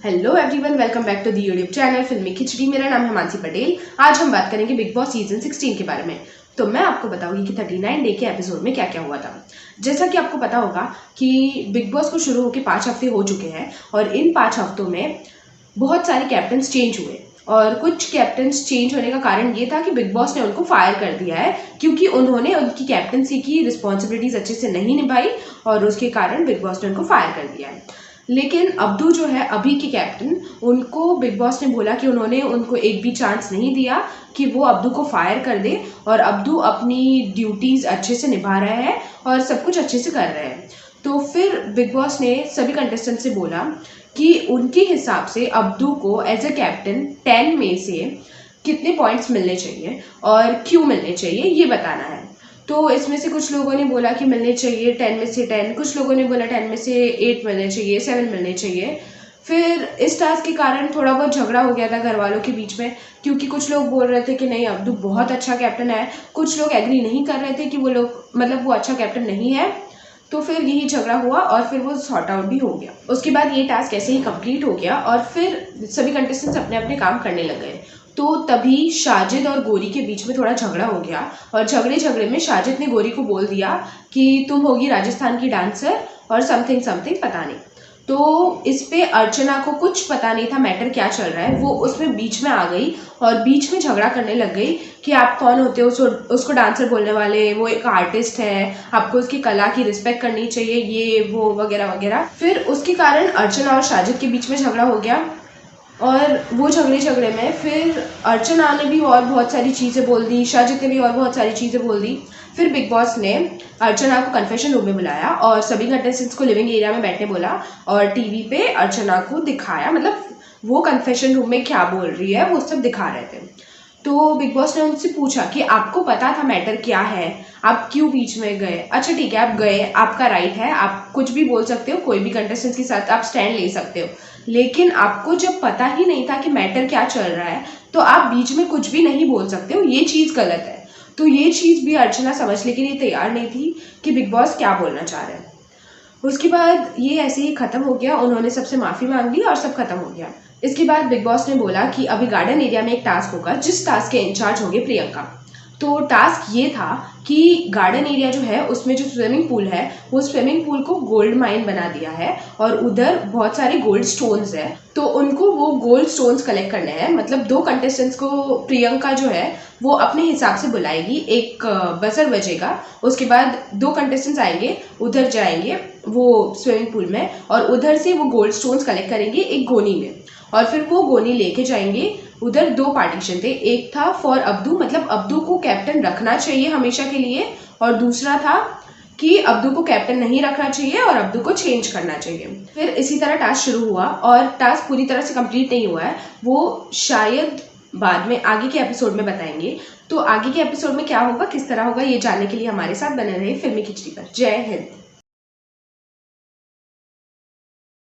Hello everyone, welcome back to the YouTube channel Filmy Khichdi. मेरा नाम है मानसी पटेल। आज हम बात करेंगे बिग बॉस सीजन 16 के बारे में। तो मैं आपको बताऊंगी कि 39 डे के एपिसोड में क्या क्या हुआ था। जैसा कि आपको पता होगा कि बिग बॉस को शुरू होकर 5 हफ्ते हो चुके हैं और इन 5 हफ्तों में बहुत सारे कैप्टन्स चेंज हुए और कुछ कैप्टन्स चेंज होने का कारण ये था कि बिग बॉस ने उनको फायर कर दिया है क्योंकि उन्होंने उनकी कैप्टनसी की रिस्पॉन्सिबिलिटीज अच्छे से नहीं निभाई और उसके कारण बिग बॉस ने उनको फायर कर दिया है। लेकिन अब्दू जो है अभी के कैप्टन, उनको बिग बॉस ने बोला कि उन्होंने उनको एक भी चांस नहीं दिया कि वो अब्दू को फायर कर दे और अब्दू अपनी ड्यूटीज अच्छे से निभा रहे हैं और सब कुछ अच्छे से कर रहे हैं। तो फिर बिग बॉस ने सभी कंटेस्टेंट से बोला कि उनके हिसाब से अब्दू को एज अ कैप्टन 10 में से कितने पॉइंट्स मिलने चाहिए और क्यों मिलने चाहिए ये बताना है। तो इसमें से कुछ लोगों ने बोला कि मिलने चाहिए 10 में से 10, कुछ लोगों ने बोला 10 में से 8 मिलने चाहिए, 7 मिलने चाहिए। फिर इस टास्क के कारण थोड़ा बहुत झगड़ा हो गया था घर वालों के बीच में, क्योंकि कुछ लोग बोल रहे थे कि नहीं अब्दू बहुत अच्छा कैप्टन है, कुछ लोग एग्री नहीं कर रहे थे कि वो अच्छा कैप्टन नहीं है। तो फिर यही झगड़ा हुआ और फिर वो सॉर्ट आउट भी हो गया। उसके बाद ये टास्क ऐसे ही कंप्लीट हो गया और फिर सभी कंटेस्टेंट्स अपने अपने काम करने लग गए। तो तभी साजिद और गोरी के बीच में थोड़ा झगड़ा हो गया और झगड़े में साजिद ने गोरी को बोल दिया कि तुम होगी राजस्थान की डांसर और समथिंग समथिंग पता नहीं। तो इस पे अर्चना को कुछ पता नहीं था मैटर क्या चल रहा है, वो उसमें बीच में आ गई और बीच में झगड़ा करने लग गई कि आप कौन होते हो उसको डांसर बोलने वाले, वो एक आर्टिस्ट है, आपको उसकी कला की रिस्पेक्ट करनी चाहिए, ये वो वगैरह वगैरह। फिर उसके कारण अर्चना और साजिद के बीच में झगड़ा हो गया और वो झगड़े में फिर अर्चना ने भी और बहुत सारी चीज़ें बोल दी, साजिद ने भी और बहुत सारी चीज़ें बोल दी। फिर बिग बॉस ने अर्चना को कन्फेशन रूम में बुलाया और सभी कंटेस्टेंट्स को लिविंग एरिया में बैठने बोला और टीवी पे अर्चना को दिखाया, मतलब वो कन्फेशन रूम में क्या बोल रही है वो सब दिखा रहे थे। तो बिग बॉस ने उनसे पूछा कि आपको पता था मैटर क्या है, आप क्यों बीच में गए। अच्छा ठीक है, आप गए, आपका राइट है, आप कुछ भी बोल सकते हो, कोई भी कंटेस्टेंट्स के साथ आप स्टैंड ले सकते हो, लेकिन आपको जब पता ही नहीं था कि मैटर क्या चल रहा है तो आप बीच में कुछ भी नहीं बोल सकते हो, ये चीज़ गलत है। तो ये चीज़ भी अर्चना समझने के लिए तैयार नहीं थी कि बिग बॉस क्या बोलना चाह रहे हैं। उसके बाद ये ऐसे ही ख़त्म हो गया, उन्होंने सबसे माफ़ी मांग ली और सब खत्म हो गया। इसके बाद बिग बॉस ने बोला कि अभी गार्डन एरिया में एक टास्क होगा जिस टास्क के इंचार्ज होंगे प्रियंका। तो टास्क ये था कि गार्डन एरिया जो है उसमें जो स्विमिंग पूल है वो स्विमिंग पूल को गोल्ड माइन बना दिया है और उधर बहुत सारे गोल्ड स्टोन्स है, तो उनको वो गोल्ड स्टोन्स कलेक्ट करने हैं। मतलब 2 कंटेस्टेंट्स को प्रियंका जो है वो अपने हिसाब से बुलाएगी, एक बजर बजेगा, उसके बाद 2 कंटेस्टेंट्स आएंगे, उधर जाएंगे वो स्विमिंग पूल में और उधर से वो गोल्ड स्टोन्स कलेक्ट करेंगे एक गोनी में और फिर वो गोनी लेके जाएंगे। उधर 2 पार्टीशन थे, एक था फॉर अब्दू, मतलब अब्दू को कैप्टन रखना चाहिए हमेशा के लिए, और दूसरा था कि अब्दू को कैप्टन नहीं रखना चाहिए और अब्दू को चेंज करना चाहिए। फिर इसी तरह टास्क शुरू हुआ और टास्क पूरी तरह से कंप्लीट नहीं हुआ है, वो शायद बाद में आगे के एपिसोड में बताएंगे। तो आगे के एपिसोड में क्या होगा, किस तरह होगा, ये जानने के लिए हमारे साथ बने रहे फिल्मी खिचड़ी पर। जय हिंद।